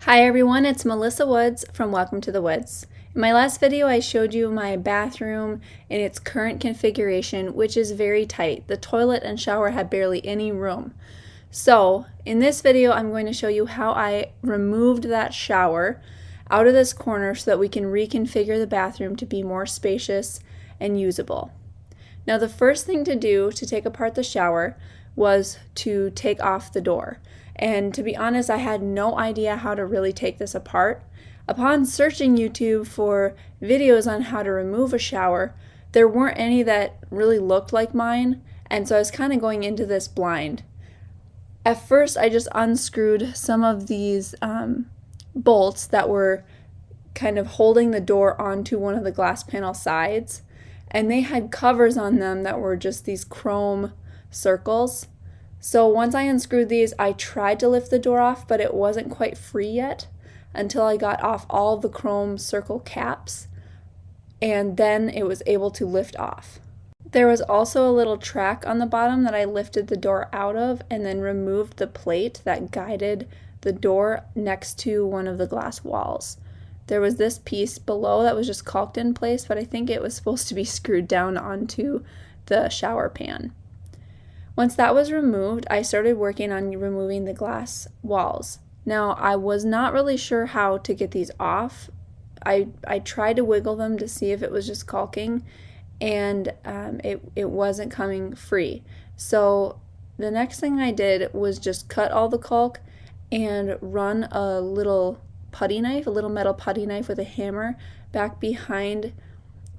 Hi everyone, it's Melissa Woods from Welcome to the Woods. In my last video I showed you my bathroom in its current configuration, which is very tight. The toilet and shower had barely any room. So in this video I'm going to show you how I removed that shower out of this corner so that we can reconfigure the bathroom to be more spacious and usable. Now the first thing to do to take apart the shower was to take off the door. And to be honest, I had no idea how to really take this apart. Upon searching YouTube for videos on how to remove a shower, there weren't any that really looked like mine, and so I was kind of going into this blind. At first, I just unscrewed some of these bolts that were kind of holding the door onto one of the glass panel sides, and they had covers on them that were just these chrome circles. So once I unscrewed these, I tried to lift the door off, but it wasn't quite free yet until I got off all the chrome circle caps, and then it was able to lift off. There was also a little track on the bottom that I lifted the door out of and then removed the plate that guided the door next to one of the glass walls. There was this piece below that was just caulked in place, but I think it was supposed to be screwed down onto the shower pan. Once that was removed, I started working on removing the glass walls. Now, I was not really sure how to get these off. I tried to wiggle them to see if it was just caulking, and it wasn't coming free. So the next thing I did was just cut all the caulk and run a little putty knife, a little metal putty knife with a hammer back behind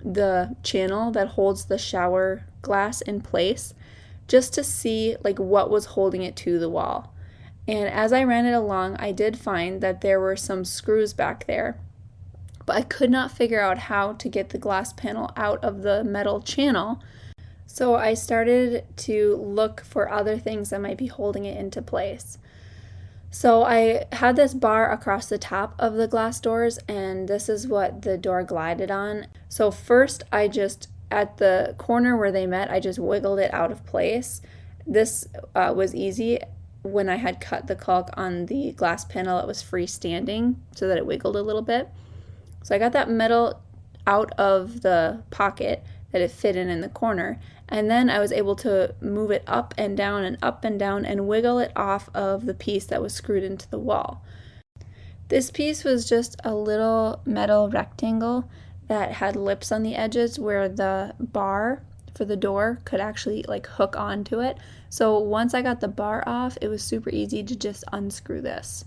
the channel that holds the shower glass in place, just to see what was holding it to the wall. And as I ran it along, I did find that there were some screws back there, but I could not figure out how to get the glass panel out of the metal channel. So I started to look for other things that might be holding it into place. So I had this bar across the top of the glass doors, and this is what the door glided on. So first at the corner where they met, I just wiggled it out of place. This was easy when I had cut the caulk on the glass panel that was freestanding so that it wiggled a little bit. So I got that metal out of the pocket that it fit in the corner, and then I was able to move it up and down and wiggle it off of the piece that was screwed into the wall. This piece was just a little metal rectangle that had lips on the edges where the bar for the door could actually hook onto it. So once I got the bar off, it was super easy to just unscrew this.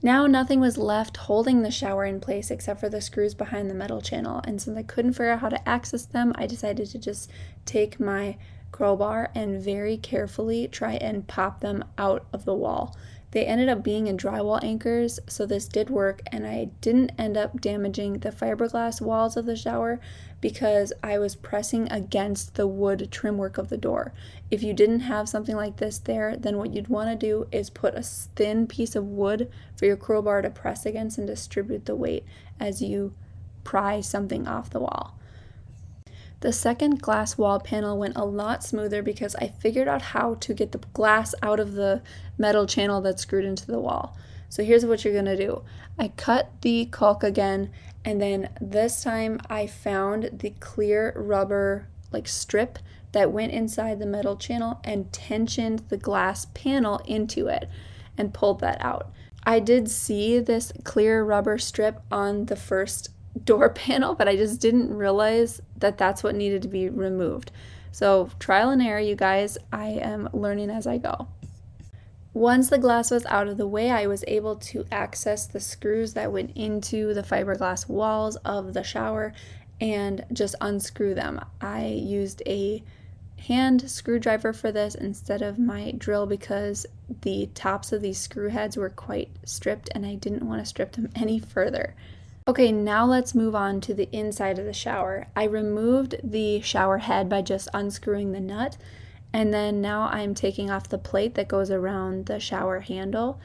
Now nothing was left holding the shower in place except for the screws behind the metal channel, and since I couldn't figure out how to access them, I decided to just take my crowbar and very carefully try and pop them out of the wall. They ended up being in drywall anchors, so this did work, and I didn't end up damaging the fiberglass walls of the shower because I was pressing against the wood trim work of the door. If you didn't have something like this there, then what you'd want to do is put a thin piece of wood for your crowbar to press against and distribute the weight as you pry something off the wall. The second glass wall panel went a lot smoother because I figured out how to get the glass out of the metal channel that's screwed into the wall. So here's what you're gonna do. I cut the caulk again, and then this time I found the clear rubber strip that went inside the metal channel and tensioned the glass panel into it and pulled that out. I did see this clear rubber strip on the first door panel, but I just didn't realize that that's what needed to be removed. So trial and error, you guys. I am learning as I go. Once the glass was out of the way, I was able to access the screws that went into the fiberglass walls of the shower and just unscrew them. I used a hand screwdriver for this instead of my drill because the tops of these screw heads were quite stripped and I didn't want to strip them any further. Okay, now let's move on to the inside of the shower. I removed the shower head by just unscrewing the nut, and then now I'm taking off the plate that goes around the shower handle.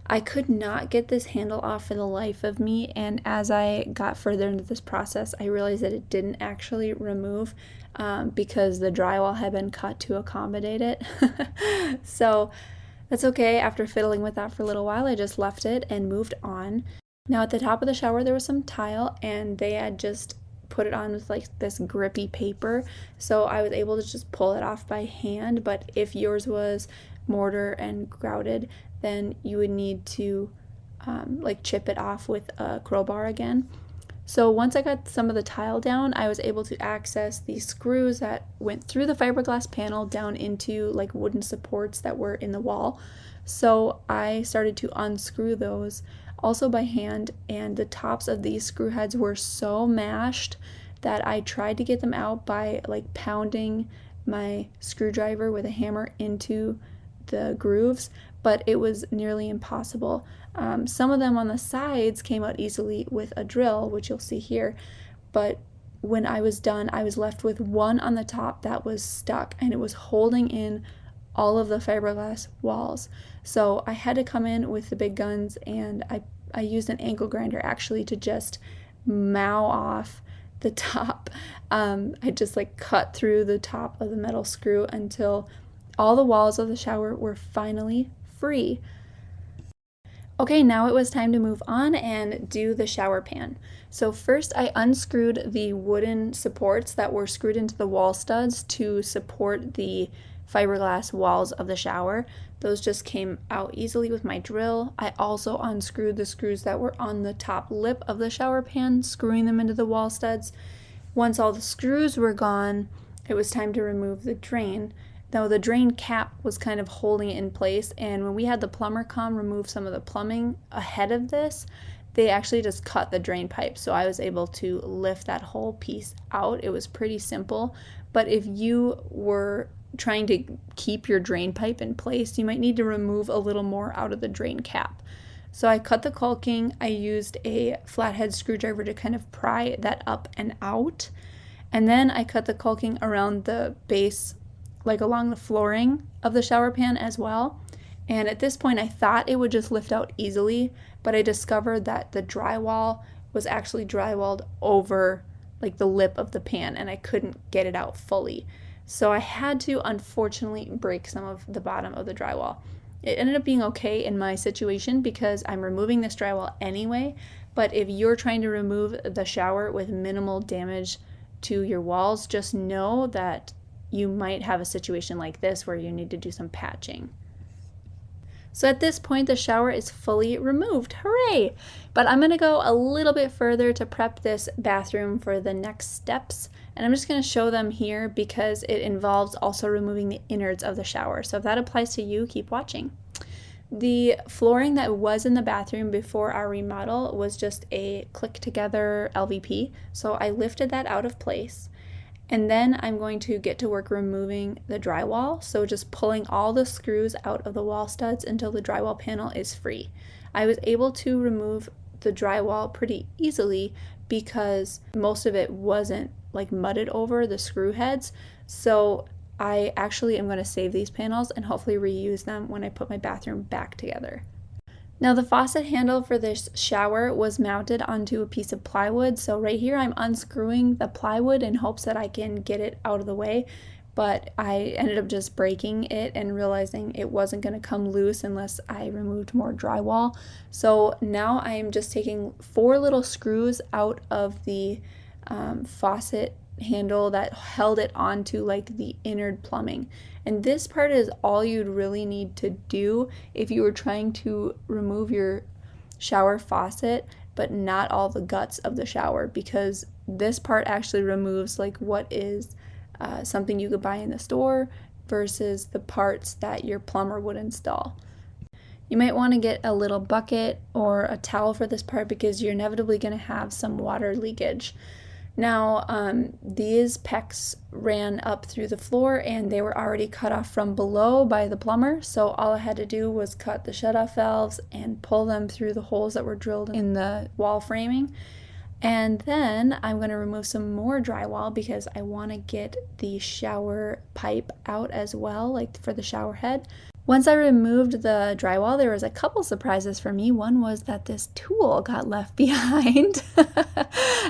I could not get this handle off for the life of me, and as I got further into this process, I realized that it didn't actually remove because the drywall had been cut to accommodate it. So That's okay. After fiddling with that for a little while, I just left it and moved on. Now at the top of the shower there was some tile, and they had just put it on with like this grippy paper, so I was able to just pull it off by hand. But if yours was mortar and grouted, then you would need to like chip it off with a crowbar again. So once I got some of the tile down, I was able to access the screws that went through the fiberglass panel down into like wooden supports that were in the wall. So I started to unscrew those also by hand, and the tops of these screw heads were so mashed that I tried to get them out by like pounding my screwdriver with a hammer into the grooves, but it was nearly impossible. Some of them on the sides came out easily with a drill, which you'll see here, but when I was done, I was left with one on the top that was stuck, and it was holding in all of the fiberglass walls. So I had to come in with the big guns, and I used an angle grinder actually to just mow off the top. I just like cut through the top of the metal screw until all the walls of the shower were finally free. Okay, now it was time to move on and do the shower pan. So first I unscrewed the wooden supports that were screwed into the wall studs to support the fiberglass walls of the shower. Those just came out easily with my drill. I also unscrewed the screws that were on the top lip of the shower pan, screwing them into the wall studs. Once all the screws were gone, it was time to remove the drain. Now the drain cap was kind of holding it in place, and when we had the plumber come remove some of the plumbing ahead of this, they actually just cut the drain pipe, so I was able to lift that whole piece out. It was pretty simple, but if you were trying to keep your drain pipe in place, you might need to remove a little more out of the drain cap. So I cut the caulking. I used a flathead screwdriver to kind of pry that up and out, and then I cut the caulking around the base, like along the flooring of the shower pan as well. And at this point I thought it would just lift out easily, but I discovered that the drywall was actually drywalled over like the lip of the pan, and I couldn't get it out fully. So I had to unfortunately break some of the bottom of the drywall. It ended up being okay in my situation because I'm removing this drywall anyway, but if you're trying to remove the shower with minimal damage to your walls, just know that you might have a situation like this where you need to do some patching. So at this point, the shower is fully removed. Hooray! But I'm going to go a little bit further to prep this bathroom for the next steps. And I'm just going to show them here because it involves also removing the innards of the shower. So if that applies to you, keep watching. The flooring that was in the bathroom before our remodel was just a click together LVP. So I lifted that out of place. And then I'm going to get to work removing the drywall, so just pulling all the screws out of the wall studs until the drywall panel is free. I was able to remove the drywall pretty easily because most of it wasn't like mudded over the screw heads, so I actually am going to save these panels and hopefully reuse them when I put my bathroom back together. Now the faucet handle for this shower was mounted onto a piece of plywood, so right here I'm unscrewing the plywood in hopes that I can get it out of the way, but I ended up just breaking it and realizing it wasn't going to come loose unless I removed more drywall. So now I'm just taking 4 little screws out of the faucet handle that held it onto like the innard plumbing. And this part is all you'd really need to do if you were trying to remove your shower faucet, but not all the guts of the shower, because this part actually removes like what is something you could buy in the store versus the parts that your plumber would install. You might want to get a little bucket or a towel for this part because you're inevitably going to have some water leakage. Now, these PEX ran up through the floor and they were already cut off from below by the plumber, so all I had to do was cut the shutoff valves and pull them through the holes that were drilled in the wall framing. And then I'm going to remove some more drywall because I want to get the shower pipe out as well, like for the shower head. Once I removed the drywall, there was a couple surprises for me. One was that this tool got left behind,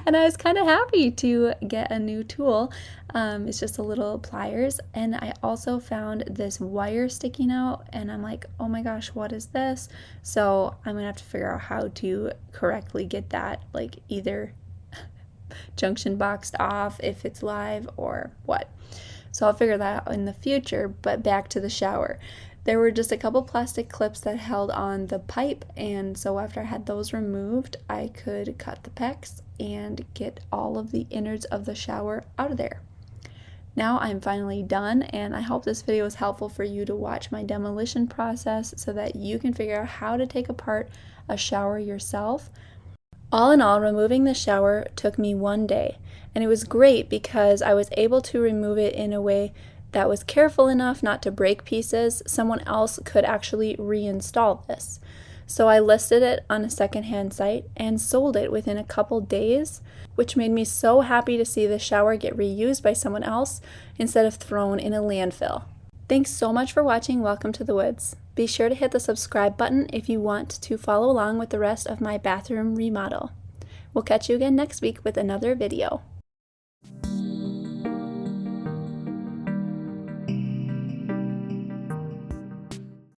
and I was kind of happy to get a new tool. It's just a little pliers, and I also found this wire sticking out, and I'm like, oh my gosh, what is this? So I'm gonna have to figure out how to correctly get that, like either junction boxed off if it's live or what. So I'll figure that out in the future. But back to the shower. There were just a couple plastic clips that held on the pipe, and so after I had those removed, I could cut the pecs and get all of the innards of the shower out of there. Now I'm finally done, and I hope this video is helpful for you to watch my demolition process so that you can figure out how to take apart a shower yourself. All in all, removing the shower took me 1 day, and it was great because I was able to remove it in a way that was careful enough not to break pieces. Someone else could actually reinstall this. So I listed it on a secondhand site and sold it within a couple days, which made me so happy to see the shower get reused by someone else instead of thrown in a landfill. Thanks so much for watching Welcome to the Woods. Be sure to hit the subscribe button if you want to follow along with the rest of my bathroom remodel. We'll catch you again next week with another video.